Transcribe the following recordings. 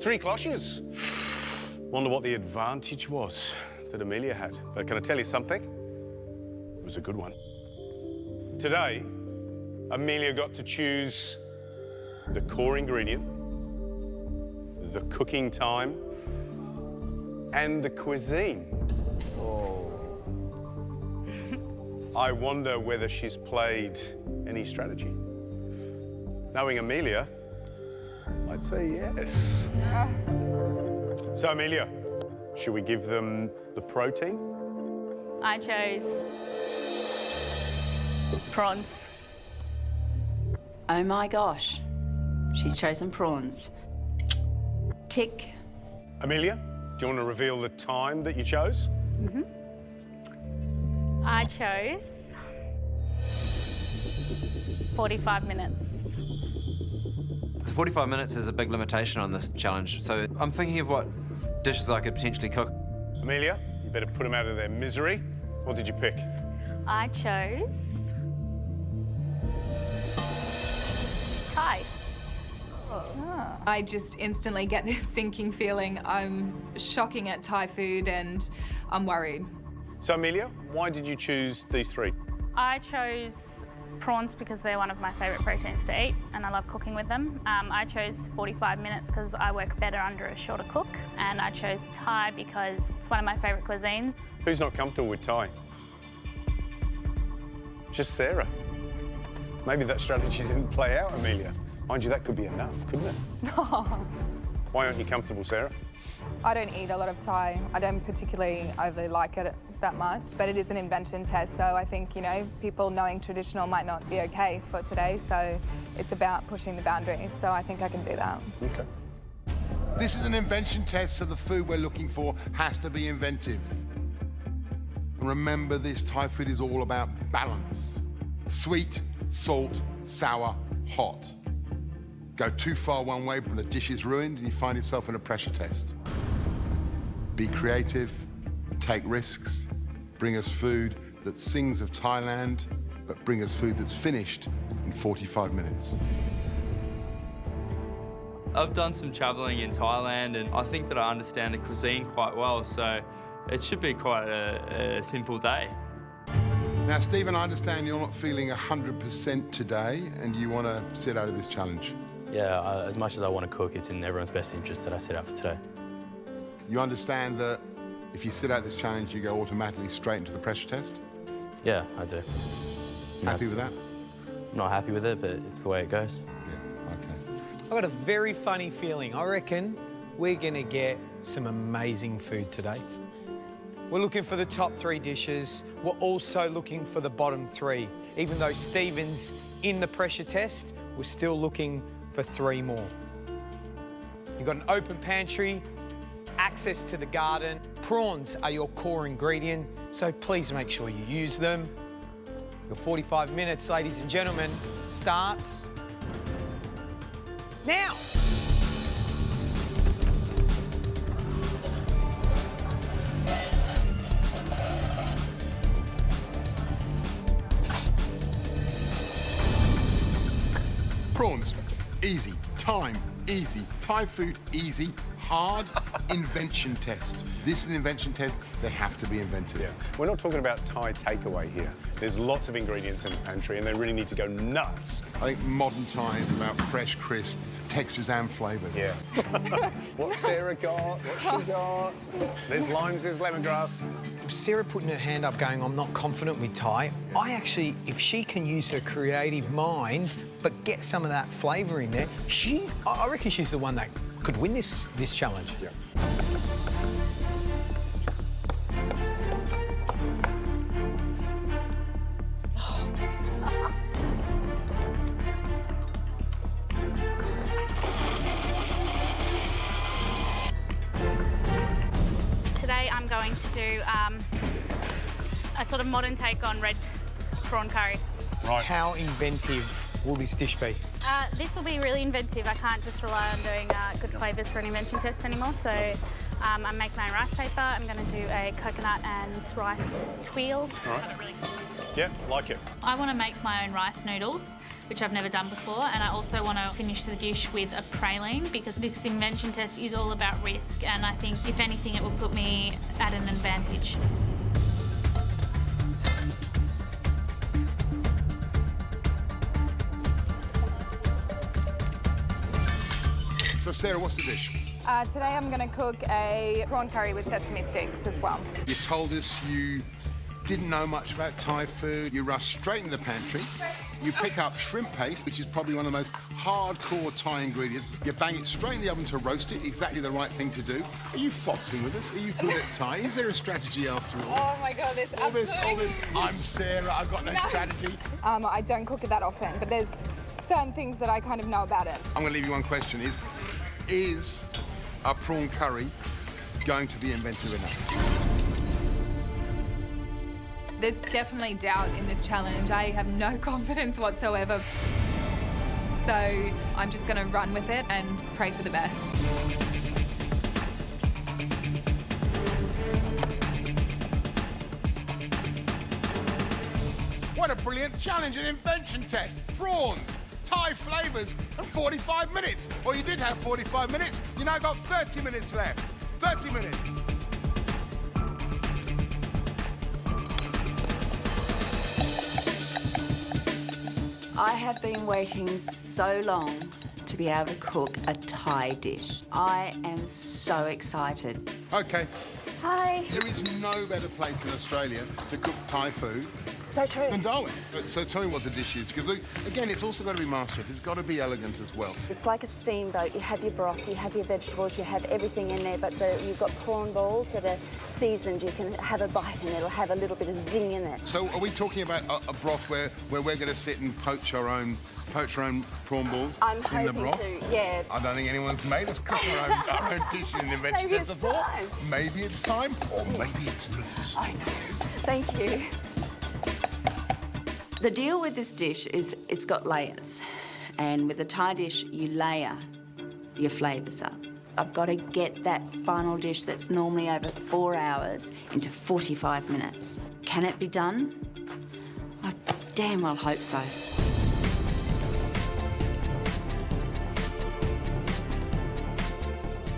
Three cloches. Wonder what the advantage was that Emelia had. But can I tell you something? It was a good one. Today, Emelia got to choose the core ingredient, the cooking time, and the cuisine. Oh. I wonder whether she's played any strategy. Knowing Emelia, I'd say yes. So, Emelia, should we give them the protein? I chose prawns. Oh my gosh, she's chosen prawns. Tick. Emelia, do you want to reveal the time that you chose? I chose 45 minutes. So 45 minutes is a big limitation on this challenge. So I'm thinking of what dishes I could potentially cook. Emelia, you better put them out of their misery. What did you pick? I chose Thai. I just instantly get this sinking feeling. I'm shocking at Thai food and I'm worried. So, Emelia, why did you choose these three? I chose prawns because they're one of my favourite proteins to eat and I love cooking with them. I chose 45 minutes because I work better under a shorter cook. And I chose Thai because it's one of my favourite cuisines. Who's not comfortable with Thai? Just Sarah. Maybe that strategy didn't play out, Emelia. Mind you, that could be enough, couldn't it? Why aren't you comfortable, Sarah? I don't eat a lot of Thai. I don't particularly overly like it that much, but it is an invention test, so I think, you know, people knowing traditional might not be okay for today, so it's about pushing the boundaries, so I think I can do that. Okay. This is an invention test, so the food we're looking for has to be inventive. And remember, this Thai food is all about balance. Sweet, salt, sour, hot. Go too far one way, but the dish is ruined and you find yourself in a pressure test. Be creative, take risks, bring us food that sings of Thailand, but bring us food that's finished in 45 minutes. I've done some travelling in Thailand and I think that I understand the cuisine quite well, so it should be quite a simple day. Now, Stephen, I understand you're not feeling 100% today and you want to sit out of this challenge. Yeah, as much as I want to cook, it's in everyone's best interest that I sit out for today. You understand that if you sit out this challenge, you go automatically straight into the pressure test? Yeah, I do. Happy with that? I'm not happy with it, but it's the way it goes. Yeah, okay. I've got a very funny feeling. I reckon we're going to get some amazing food today. We're looking for the top 3 dishes. We're also looking for the bottom 3. Even though Stephen's in the pressure test, we're still looking for 3 more. You've got an open pantry, access to the garden. Prawns are your core ingredient, so please make sure you use them. Your 45 minutes, ladies and gentlemen, starts now. Prawns, easy. Time, easy. Thai food, easy. Hard, invention test. This is an invention test. They have to be inventive. Yeah. We're not talking about Thai takeaway here. There's lots of ingredients in the pantry and they really need to go nuts. I think modern Thai is about fresh, crisp, textures and flavours. Yeah. What Sarah got, what she got. There's limes, there's lemongrass. Sarah putting her hand up going, I'm not confident with Thai. I actually, if she can use her creative mind, but get some of that flavour in there, I reckon she's the one that could win this challenge. Yeah. Today I'm going to do a sort of modern take on red prawn curry. Right. How inventive will this dish be? This will be really inventive. I can't just rely on doing good flavours for an invention test anymore. So I make my own rice paper. I'm going to do a coconut and rice tuile. All right. Yeah, like it. I want to make my own rice noodles, which I've never done before, and I also want to finish the dish with a praline because this invention test is all about risk, and I think, if anything, it will put me at an advantage. So, Sarah, what's the dish? Today I'm going to cook a prawn curry with sesame sticks as well. You told us you didn't know much about Thai food. You rush straight in the pantry. You pick up shrimp paste, which is probably one of the most hardcore Thai ingredients. You bang it straight in the oven to roast it, exactly the right thing to do. Are you foxing with us? Are you good at Thai? Is there a strategy after all? Oh my God, there's all this, I'm Sarah, I've got no strategy. I don't cook it that often, but there's certain things that I kind of know about it. I'm going to leave you one question. Is a prawn curry going to be inventive enough? There's definitely doubt in this challenge. I have no confidence whatsoever. So I'm just going to run with it and pray for the best. What a brilliant challenge, an invention test. Prawns, Thai flavours, and 45 minutes. Well, you did have 45 minutes. You now got 30 minutes left. 30 minutes. I have been waiting so long to be able to cook a Thai dish. I am so excited. OK. Hi. There is no better place in Australia to cook Thai food So true. than Darwin. So tell me what the dish is, because, again, it's also got to be MasterChef. It's got to be elegant as well. It's like a steamboat. You have your broth, you have your vegetables, you have everything in there, but you've got prawn balls that are seasoned. You can have a bite and it'll have a little bit of zing in it. So are we talking about a broth where we're going to sit and poach our own prawn balls I'm in the hoping broth? to, yeah. I don't think anyone's made us cook our own dish in an invention Maybe test it's before. time. Maybe it's time, or maybe it's not. I know. Thank you. The deal with this dish is it's got layers. And with a Thai dish, you layer your flavours up. I've got to get that final dish that's normally over 4 hours into 45 minutes. Can it be done? I damn well hope so.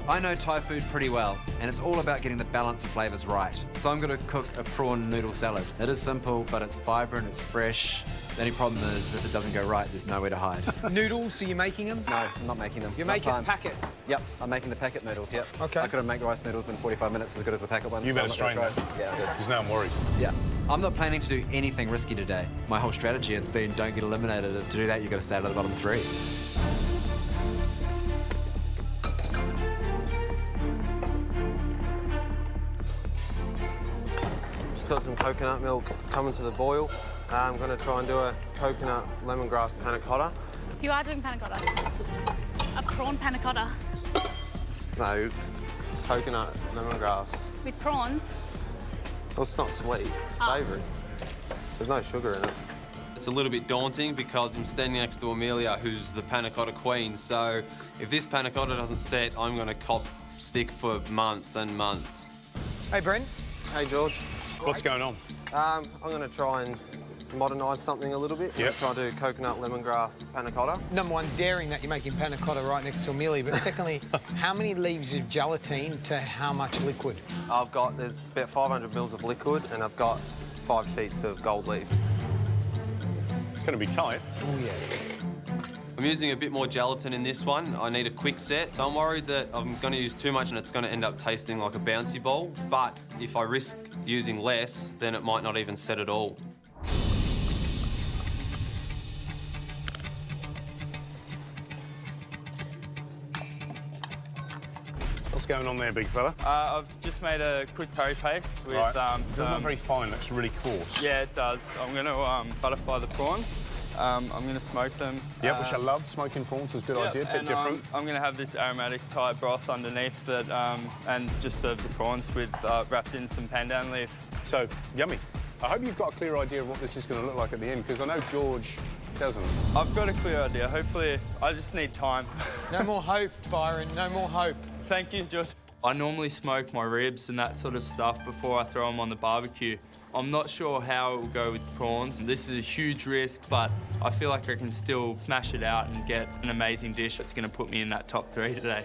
I know Thai food pretty well, and it's all about getting the balance of flavours right. So I'm going to cook a prawn noodle salad. It is simple, but it's vibrant, it's fresh. The only problem is if it doesn't go right, there's nowhere to hide. Noodles, are you making them? No, I'm not making them. You're making a packet? Yep, I'm making the packet noodles, yep. OK. I couldn't make rice noodles in 45 minutes as good as the packet ones. You so better I'm not gonna strain try them. it. Yeah, I did. Because now I'm worried. Yeah. I'm not planning to do anything risky today. My whole strategy has been don't get eliminated. To do that, you've got to stay out of the bottom 3. Just got some coconut milk coming to the boil. I'm going to try and do a coconut lemongrass panna cotta. You are doing panna cotta. A prawn panna cotta. No, coconut lemongrass. With prawns. Well, it's not sweet, it's savoury. There's no sugar in it. It's a little bit daunting because I'm standing next to Emelia, who's the panna cotta queen. So if this panna cotta doesn't set, I'm going to cop stick for months and months. Hey, Brent. Hey, George. What's going on? I'm going to try and modernise something a little bit. Yep. Try to do coconut lemongrass panna cotta. Number one, daring that you're making panna cotta right next to Emelia, but secondly, how many leaves of gelatine to how much liquid? There's about 500 mils of liquid and I've got 5 sheets of gold leaf. It's going to be tight. Oh, yeah. I'm using a bit more gelatin in this one. I need a quick set, so I'm worried that I'm going to use too much and it's going to end up tasting like a bouncy ball. But if I risk using less, then it might not even set at all. What's going on there, big fella? I've just made a quick curry paste with Right. It doesn't look very fine, it looks really coarse. Yeah, it does. I'm going to butterfly the prawns. I'm going to smoke them. Yeah, which I love. Smoking prawns is a good idea, a bit different. I'm going to have this aromatic Thai broth underneath that, and just serve the prawns with wrapped in some pandan leaf. So, yummy. I hope you've got a clear idea of what this is going to look like at the end, because I know George doesn't it? I've got a clear idea. Hopefully, I just need time. No more hope, Byron, no more hope. Thank you, George. I normally smoke my ribs and that sort of stuff before I throw them on the barbecue. I'm not sure how it will go with prawns. This is a huge risk, but I feel like I can still smash it out and get an amazing dish that's going to put me in that top 3 today.